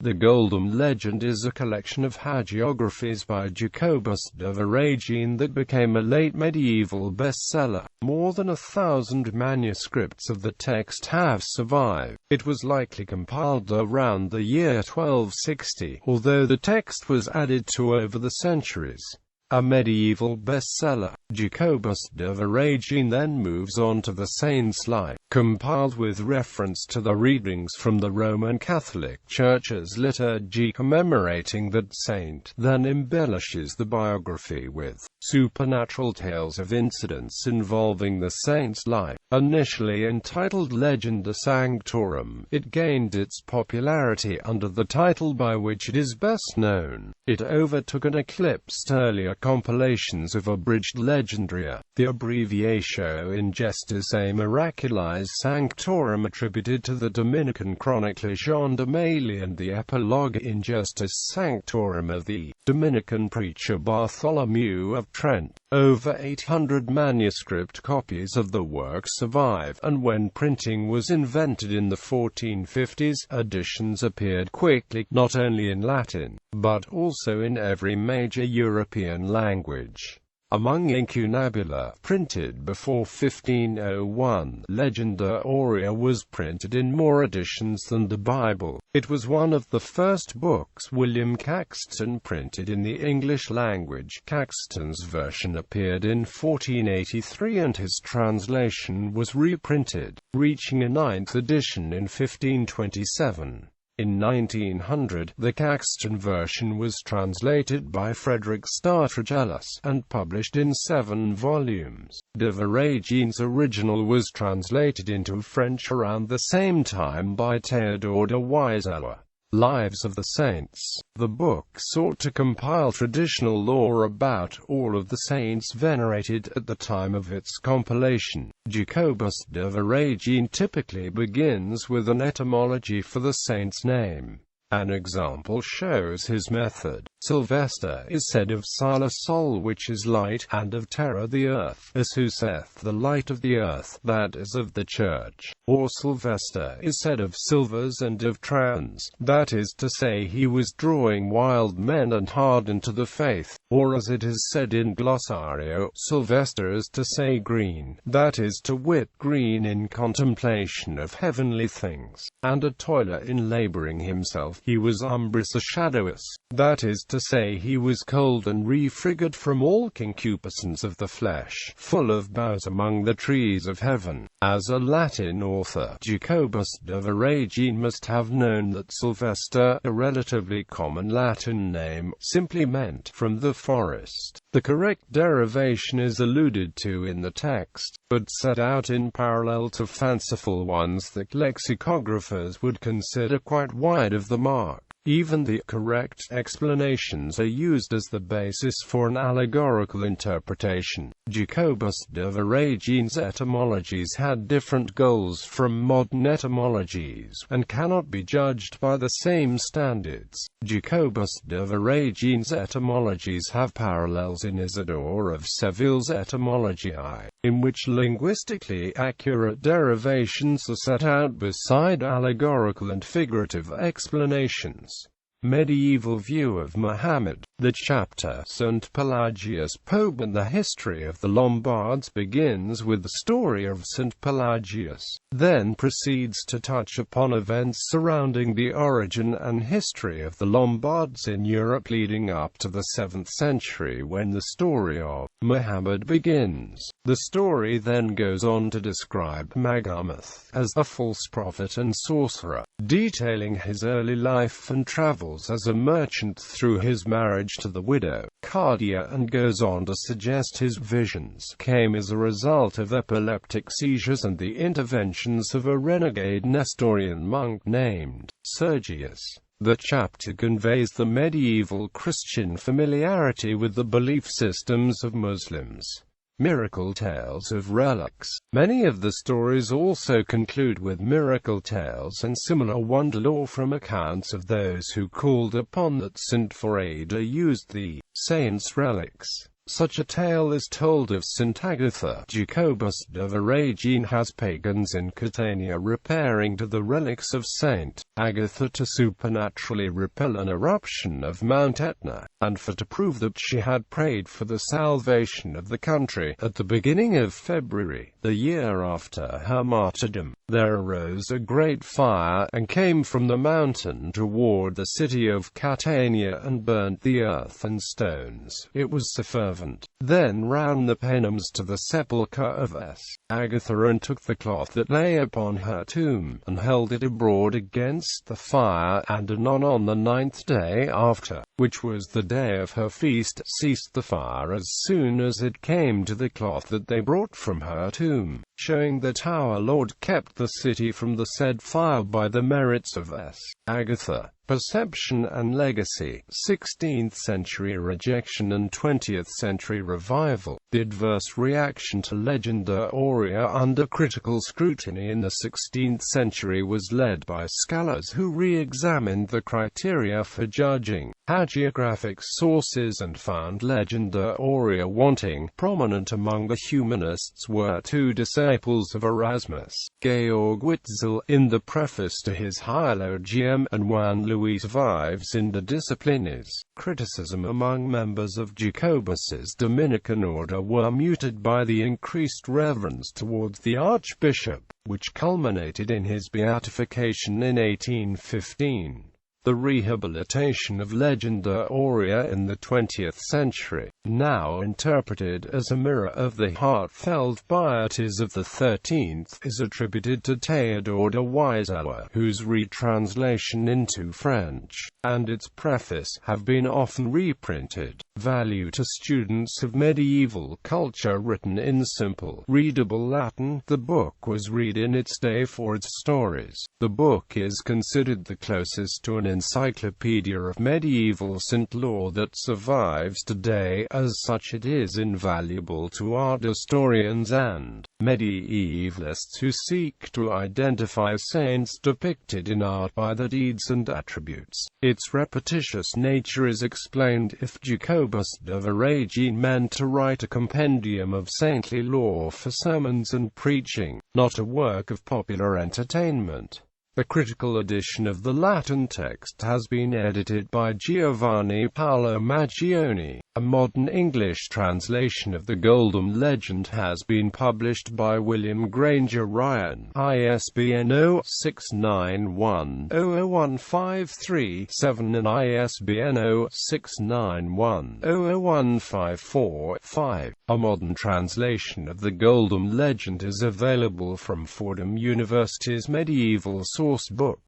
The Golden Legend is a collection of hagiographies by Jacobus de Voragine that became a late medieval bestseller. More than 1,000 manuscripts of the text have survived. It was likely compiled around the year 1260, although the text was added to over the centuries. A medieval bestseller, Jacobus de Voragine then moves on to the Saint's Life, compiled with reference to the readings from the Roman Catholic Church's liturgy commemorating that saint, then embellishes the biography with supernatural tales of incidents involving the saint's life. Initially entitled Legenda Sanctorum, it gained its popularity under the title by which it is best known. It overtook and eclipsed earlier compilations of abridged legendaria. The abbreviatio in Gestis a Miraculis Sanctorum attributed to the Dominican chronicler Jean de Mailly and the epilogue in Gestis Sanctorum of the Dominican preacher Bartholomew of Trent. Over 800 manuscript copies of the work survive, and when printing was invented in the 1450s, editions appeared quickly, not only in Latin, but also in every major European language. Among incunabula printed before 1501, Legenda Aurea was printed in more editions than the Bible. It was one of the first books William Caxton printed in the English language. Caxton's version appeared in 1483 and his translation was reprinted, reaching a 9th edition in 1527. In 1900, the Caxton version was translated by Frederick Startragellus, and published in 7 volumes. De Voragine's original was translated into French around the same time by Théodore de Wiselois. Lives of the Saints. The book sought to compile traditional lore about all of the saints venerated at the time of its compilation. Jacobus de Voragine typically begins with an etymology for the saint's name. An example shows his method. Sylvester is said of Sala Sol, which is light, and of Terra the earth, as who saith the light of the earth, that is of the church. Or Sylvester is said of Silvers and of Trans, that is to say he was drawing wild men and hardened to the faith. Or as it is said in Glossario, Sylvester is to say green, that is to wit green in contemplation of heavenly things, and a toiler in labouring himself. He was umbris shadowus, that is to say he was cold and refrigid from all concupiscence of the flesh, full of boughs among the trees of heaven. As a Latin author, Jacobus de Voragine must have known that Sylvester, a relatively common Latin name, simply meant from the forest. The correct derivation is alluded to in the text, but set out in parallel to fanciful ones that lexicographers would consider quite wide of the mark. Even the correct explanations are used as the basis for an allegorical interpretation. Jacobus de Voragine's etymologies had different goals from modern etymologies, and cannot be judged by the same standards. Jacobus de Voragine's etymologies have parallels in Isidore of Seville's Etymologiae, in which linguistically accurate derivations are set out beside allegorical and figurative explanations. Medieval view of Mohammed. The chapter St. Pelagius Pope and the history of the Lombards begins with the story of St. Pelagius, then proceeds to touch upon events surrounding the origin and history of the Lombards in Europe leading up to the 7th century when the story of Mohammed begins. The story then goes on to describe Mohammed as a false prophet and sorcerer, detailing his early life and travels as a merchant through his marriage to the widow Cardia, and goes on to suggest his visions came as a result of epileptic seizures and the interventions of a renegade Nestorian monk named Sergius. The chapter conveys the medieval Christian familiarity with the belief systems of Muslims. Miracle tales of relics. Many of the stories also conclude with miracle tales and similar wonder lore from accounts of those who called upon that saint for aid or used the saint's relics. Such a tale is told of St. Agatha. Jacobus de Voragine has pagans in Catania repairing to the relics of St. Agatha to supernaturally repel an eruption of Mount Etna, and to prove that she had prayed for the salvation of the country. At the beginning of February, the year after her martyrdom, there arose a great fire, and came from the mountain toward the city of Catania, and burnt the earth and stones. It was so fervent. Then ran the paynims to the sepulchre of Agatha, and took the cloth that lay upon her tomb, and held it abroad against the fire, and anon on the 9th day after, which was the day of her feast, ceased the fire as soon as it came to the cloth that they brought from her tomb, showing that our Lord kept the city from the said fire by the merits of Agatha. Perception and legacy. 16th century rejection and 20th century revival. The adverse reaction to Legenda Aurea under critical scrutiny in the 16th century was led by scholars who re-examined the criteria for judging hagiographic sources and found Legenda Aurea wanting. Prominent among the humanists were two disciples of Erasmus, Georg Witzel in the preface to his Hylogium, and Juan Luis Vives in the Disciplines. Criticism among members of Jacobus's Dominican order were muted by the increased reverence towards the archbishop, which culminated in his beatification in 1815. The rehabilitation of Legenda Aurea in the 20th century, now interpreted as a mirror of the heartfelt pieties of the 13th, is attributed to Théodore de Wiselois, whose retranslation into French and its preface have been often reprinted. Value to students of medieval culture. Written in simple, readable Latin, the book was read in its day for its stories. The book is considered the closest to an encyclopedia of medieval Saint lore that survives today. As such, it is invaluable to art historians and medievalists who seek to identify saints depicted in art by their deeds and attributes. Its repetitious nature is explained if Jacobus de Voragine meant to write a compendium of saintly lore for sermons and preaching, not a work of popular entertainment. The critical edition of the Latin text has been edited by Giovanni Paolo Maggioni. A modern English translation of the Golden Legend has been published by William Granger Ryan, ISBN 0-691-00153-7 and ISBN 0-691-00154-5. A modern translation of the Golden Legend is available from Fordham University's Medieval Source Book.